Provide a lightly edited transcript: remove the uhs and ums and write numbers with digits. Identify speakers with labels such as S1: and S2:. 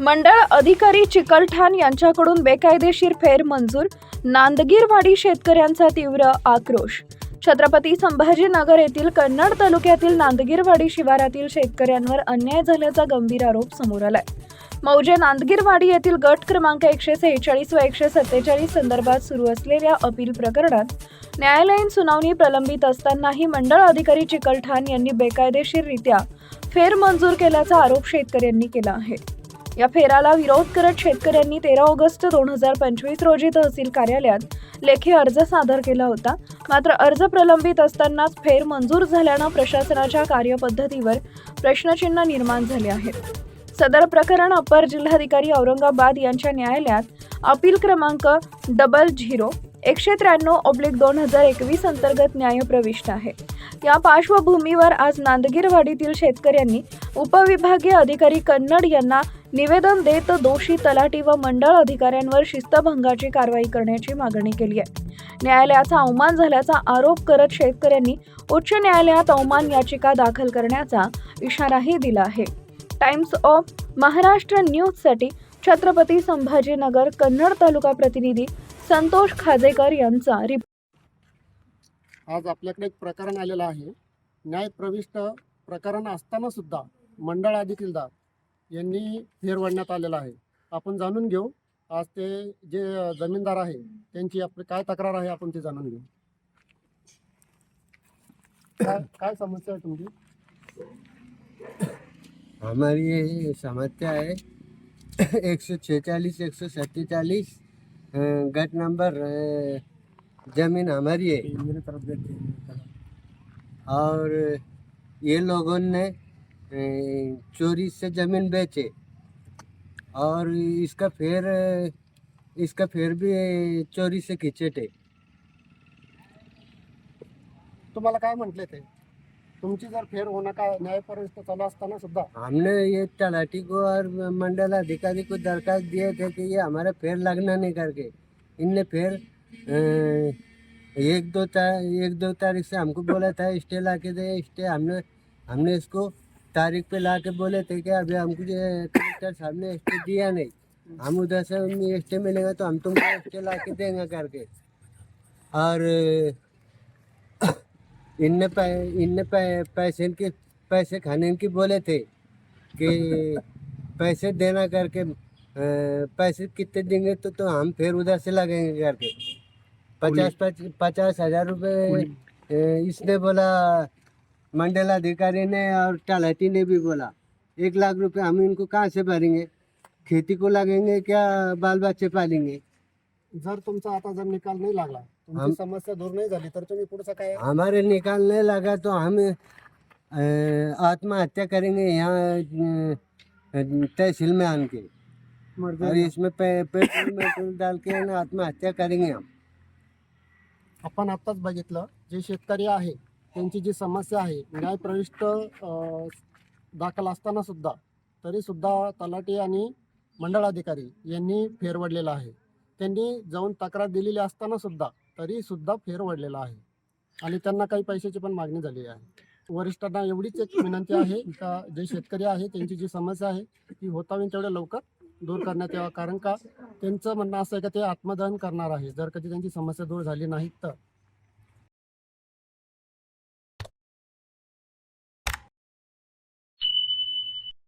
S1: मंडळ अधिकारी चिकलठाण यांच्याकडून बेकायदेशीर फेर मंजूर, नांदगीरवाडी शेतकऱ्यांचा तीव्र आक्रोश. छत्रपती संभाजीनगर येथील कन्नड तालुक्यातील नांदगीरवाडी शिवारातील शेतकऱ्यांवर अन्याय झाल्याचा गंभीर आरोप समोर आलाय. मौजे नांदगीरवाडी येथील गट क्रमांक 146 व 147 संदर्भात सुरू असलेल्या अपील प्रकरणात न्यायालयीन सुनावणी प्रलंबित असतानाही मंडळ अधिकारी चिकलठाण यांनी बेकायदेशीररित्या फेर मंजूर केल्याचा आरोप शेतकऱ्यांनी केला आहे. या फेराला विरोध करत शेतकऱ्यांनी 13 ऑगस्ट 2025 रोजी तहसील कार्यालयात लेखी अर्ज सादर केला होता. मात्र अर्ज प्रलंबित असतानाच फेर मंजूर झाल्यानं प्रशासनाच्या कार्यपद्धतीवर प्रश्नचिन्ह निर्माण झाले आहे. सदर प्रकरण अपर जिल्हाधिकारी औरंगाबाद यांच्या न्यायालयात अपील क्रमांक 00-193/2021 अंतर्गत न्यायप्रविष्ट आहे. या पार्श्वभूमीवर आज नांदगीरवाडीतील शेतकऱ्यांनी उपविभागीय अधिकारी कन्नड यांना निवेदन देत दोषी तलाठी व मंडळ अधिकाऱ्यांवर शिस्तभंगाची कारवाई करण्याची मागणी केली आहे. न्यायालयाचा अवमान झाल्याचा आरोप करत शेतकऱ्यांनी उच्च न्यायालयात अवमान याचिका दाखल करण्याचा इशाराही दिला आहे. टाइम्स ऑफ महाराष्ट्र न्यूजसाठी छत्रपती संभाजीनगर कन्नड तालुका प्रतिनिधी संतोष खाजेकर यांचा रिपोर्ट.
S2: आज आपल्याकडे एक प्रकरण आलेलं आहे. न्यायप्रविष्ट प्रकरण असताना सुद्धा मंडळ अधिकारीदार यांनी फेर वळण्यात आलेला आहे. आपण जाणून घेऊ आज ते जे जमीनदार आहे त्यांची आपली काय तक्रार आहे आपण ते जाणून घेऊ. काय समस्या आहे तुमची?
S3: हमारी ये समस्या है 146-147 गट नंबर जमीन हमारी है और ये लोगों ने चोरी से ज़मीन बेचे और इसका फेर भी चोरी से खींचे थे.
S2: तुम्हाला काय म्हटले ते? तुमची जर फेर होणं काय न्यायप्रविष्ट चालू असताना सुद्धा
S3: हमने ये तलाठी को और मंडल अधिकारी को दरखास्त दिए थे कि ये हमारा फेर लगना नहीं करके. इनने फेर 1-2 तारीख से हमको बोला था स्टे ला के दे. स्टे हमने इसको तारीख पे ला के बोले थे कि अभी हमको कलेक्टर साहब ने स्टे दिया नहीं. हम उधर से उन्हें स्टे मिलेगा तो हम तुमको स्टे ला के देंगे करके. और इनने पैसे खाने की बोले थे कि पैसे देना करके. पैसे कितने देंगे तो हम फिर उधर से लगेंगे करके. 50,000 रुपये इसने बोला, मंडल अधिकारी ने और तलाठी ने भी बोला. 1 लाख रुपए हम इनको कहाँ से भरेंगे? खेती को लगेंगे क्या बाल बच्चे पालेंगे?
S2: जर तुमचा आता जर निकाल नहीं लागला, तुमची समस्या दूर नहीं झाली तर तुम्ही पुढचं काय?
S3: हमारे निकाल नहीं लगा तो हम आत्महत्या करेंगे यहाँ तहसील में आन के. और इसमें पेट्रोल डाल के ना आत्महत्या करेंगे हम.
S2: आपण आत्ताच बघितलं जे शेतकरी आहे त्यांची जी समस्या आहे न्यायप्रविष्ट दाखल असताना सुद्धा तरी सुद्धा तलाठी आणि मंडळ अधिकारी यांनी फेरवडलेला आहे. त्यांनी जाऊन तक्रार दिलेली असताना सुद्धा तरी सुद्धा फेरवडलेला आहे आणि त्यांना काही पैशाची पण मागणी झाली आहे. वरिष्ठांना एवढीच एक विनंती आहे का जे शेतकरी आहे त्यांची जी समस्या आहे ती होता होईल तेवढ्या लवकर दूर करण्यात यावं. कारण का त्यांचं म्हणणं असं आहे का ते आत्मदहन करणार आहे जर कधी त्यांची समस्या दूर झाली नाही तर.